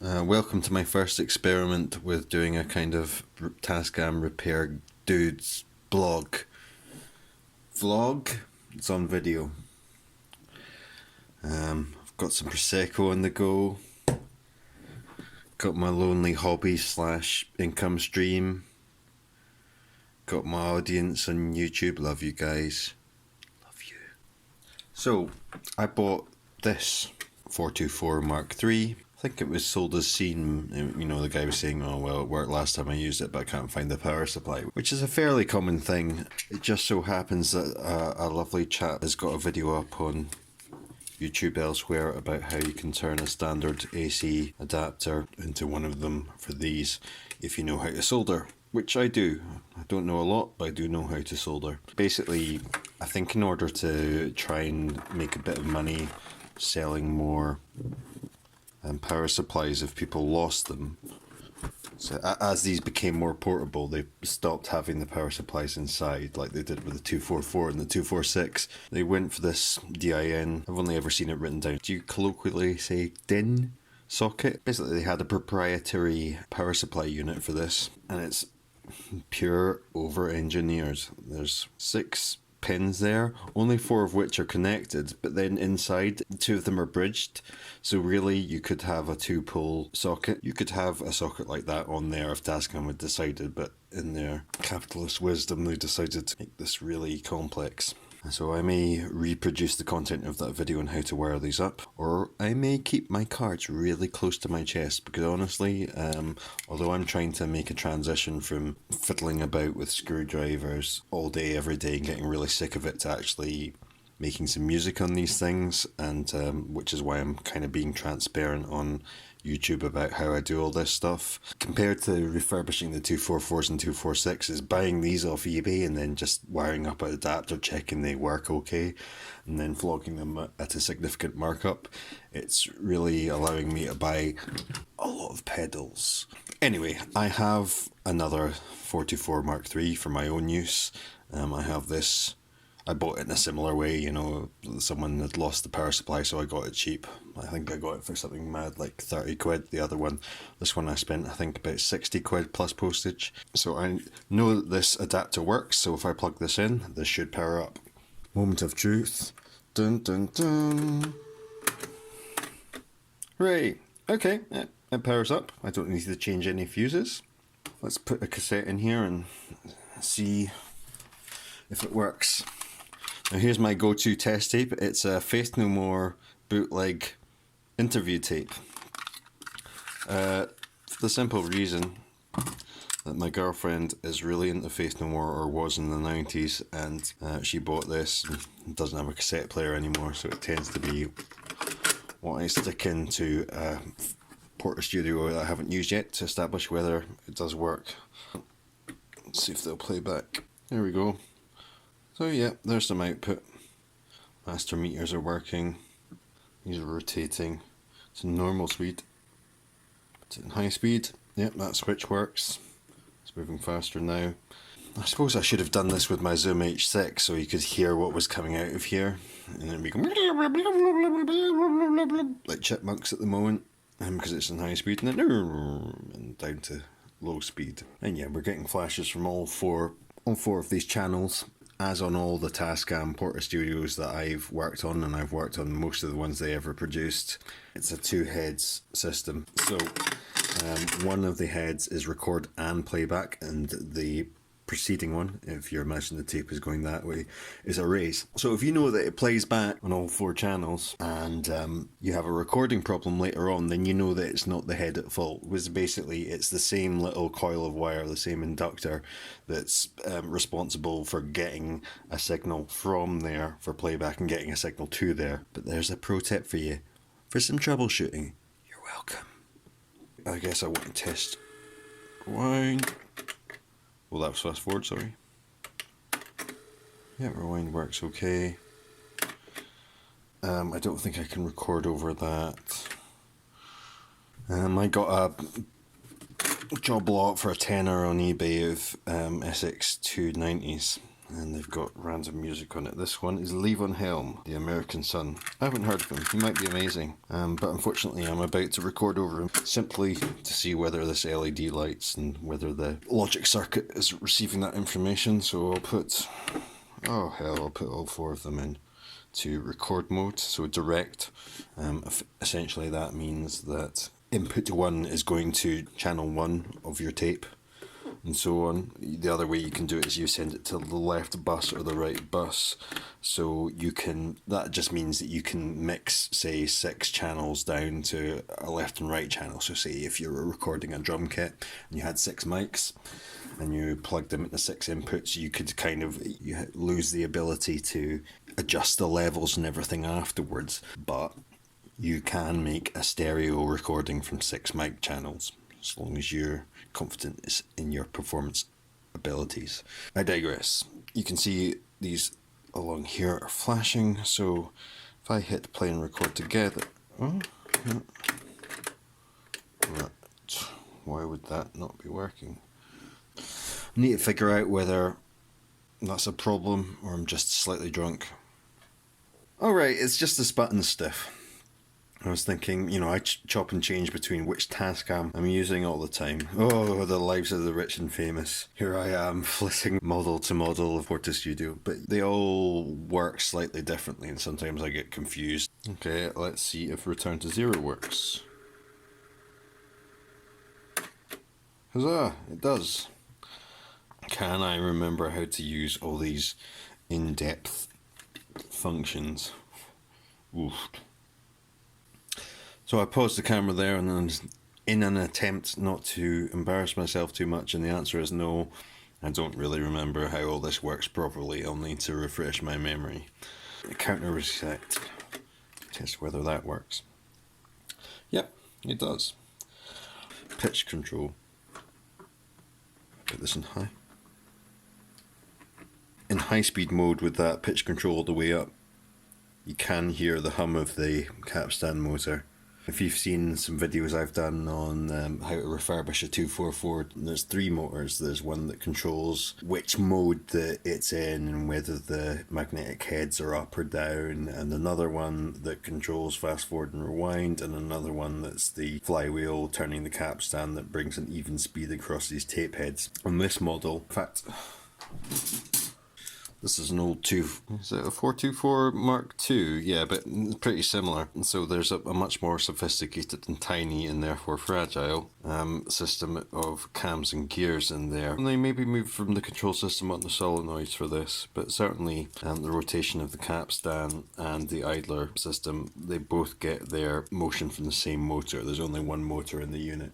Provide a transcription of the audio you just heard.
Welcome to my first experiment with doing a kind of Tascam repair dude's vlog. It's on video. I've got some Prosecco on the go. Got my lonely hobby / income stream. Got my audience on YouTube. Love you guys. Love you. So, I bought this 424 Mark III. I think it was sold as seen. You know, the guy was saying, oh well, it worked last time I used it, but I can't find the power supply, which is a fairly common thing. It just so happens that a lovely chap has got a video up on YouTube elsewhere about how you can turn a standard AC adapter into one of them for these if you know how to solder, which I do. I don't know a lot, but I do know how to solder. Basically, I think in order to try and make a bit of money selling more power supplies if people lost them. So as these became more portable, they stopped having the power supplies inside like they did with the 244 and the 246. They went for this DIN. I've only ever seen it written down. Do you colloquially say DIN socket? Basically, they had a proprietary power supply unit for this, and it's pure over-engineered. There's 6 pins there, only 4 of which are connected, but then inside 2 of them are bridged, so really you could have a 2-pole socket. You could have a socket like that on there if Tascam had decided, but in their capitalist wisdom they decided to make this really complex. So I may reproduce the content of that video on how to wire these up, or I may keep my cards really close to my chest, because honestly, although I'm trying to make a transition from fiddling about with screwdrivers all day every day and getting really sick of it to actually making some music on these things, and which is why I'm kind of being transparent on YouTube about how I do all this stuff, compared to refurbishing the 244s and 246s, buying these off eBay and then just wiring up an adapter, checking they work okay, and then flogging them at a significant markup. It's really allowing me to buy a lot of pedals. Anyway, I have another 424 Mark III for my own use. I have this. I bought it in a similar way, you know, someone had lost the power supply, so I got it cheap. I think I got it for something mad like 30 quid. The other one, this one I spent I think about 60 quid plus postage. So I know that this adapter works, so if I plug this in, this should power up. Moment of truth. Dun dun dun. Right, okay, yeah, it powers up. I don't need to change any fuses. Let's put a cassette in here and see if it works. Now here's my go-to test tape. It's a Faith No More bootleg interview tape. For the simple reason that my girlfriend is really into Faith No More, or was in the 90s, and she bought this and doesn't have a cassette player anymore, so it tends to be what I stick into a portastudio that I haven't used yet to establish whether it does work. Let's see if they'll play back. There we go. So yeah, there's some output. Master meters are working. These are rotating to normal speed. Put it in high speed. Yep, that switch works. It's moving faster now. I suppose I should have done this with my Zoom H6 so you could hear what was coming out of here. And then we go like chipmunks at the moment, because it's in high speed, and then and down to low speed. And yeah, we're getting flashes from all four of these channels. As on all the Tascam portastudios that I've worked on, and I've worked on most of the ones they ever produced, it's a 2 heads system. So one of the heads is record and playback, and the preceding one, if you imagine the tape is going that way, is erase. So if you know that it plays back on all 4 channels and you have a recording problem later on, then you know that it's not the head at fault. Because basically it's the same little coil of wire, the same inductor that's responsible for getting a signal from there for playback and getting a signal to there. But there's a pro tip for you for some troubleshooting. You're welcome. I guess I want to test rewind. Well, that was fast forward, sorry. Yeah, rewind works okay. I don't think I can record over that. I got a job lot for a tenner on eBay of SX290s. And they've got random music on it. This one is Levon Helm, the American Son. I haven't heard of him. He might be amazing. But unfortunately I'm about to record over him simply to see whether this LED lights and whether the logic circuit is receiving that information. So I'll put, oh hell, I'll put all 4 of them in to record mode, so direct. Essentially that means that input 1 is going to channel 1 of your tape, and so on. The other way you can do it is you send it to the left bus or the right bus, so you can, that just means that you can mix, say, 6 channels down to a left and right channel. So say if you were recording a drum kit and you had 6 mics and you plugged them into 6 inputs, you could kind of, you lose the ability to adjust the levels and everything afterwards, but you can make a stereo recording from 6 mic channels as long as you're confident in your performance abilities. I digress. You can see these along here are flashing, so if I hit play and record together, oh, yeah. Right. Why would that not be working? I need to figure out whether that's a problem or I'm just slightly drunk. Alright, it's just this button stiff. I was thinking, you know, I chop and change between which Tascam I'm using all the time. Oh, the lives of the rich and famous. Here I am, flitting model to model of portastudio, but they all work slightly differently and sometimes I get confused. Okay, let's see if return to 0 works. Huzzah, it does. Can I remember how to use all these in-depth functions? Oof. So I paused the camera there and then in an attempt not to embarrass myself too much, and the answer is no. I don't really remember how all this works properly. I'll need to refresh my memory. Counter reset. Test whether that works. Yep, it does. Pitch control. Put this in high. In high speed mode with that pitch control all the way up, you can hear the hum of the capstan motor. If you've seen some videos I've done on how to refurbish a 244, there's 3 motors. There's one that controls which mode that it's in and whether the magnetic heads are up or down, and another one that controls fast forward and rewind, and another one that's the flywheel turning the capstan that brings an even speed across these tape heads. On this model, in fact, this is an old is it a 424 Mark II? Yeah, but it's pretty similar. And so there's a much more sophisticated and tiny and therefore fragile system of cams and gears in there. And they maybe moved from the control system on the solenoids for this, but certainly the rotation of the capstan and the idler system, they both get their motion from the same motor. There's only one motor in the unit.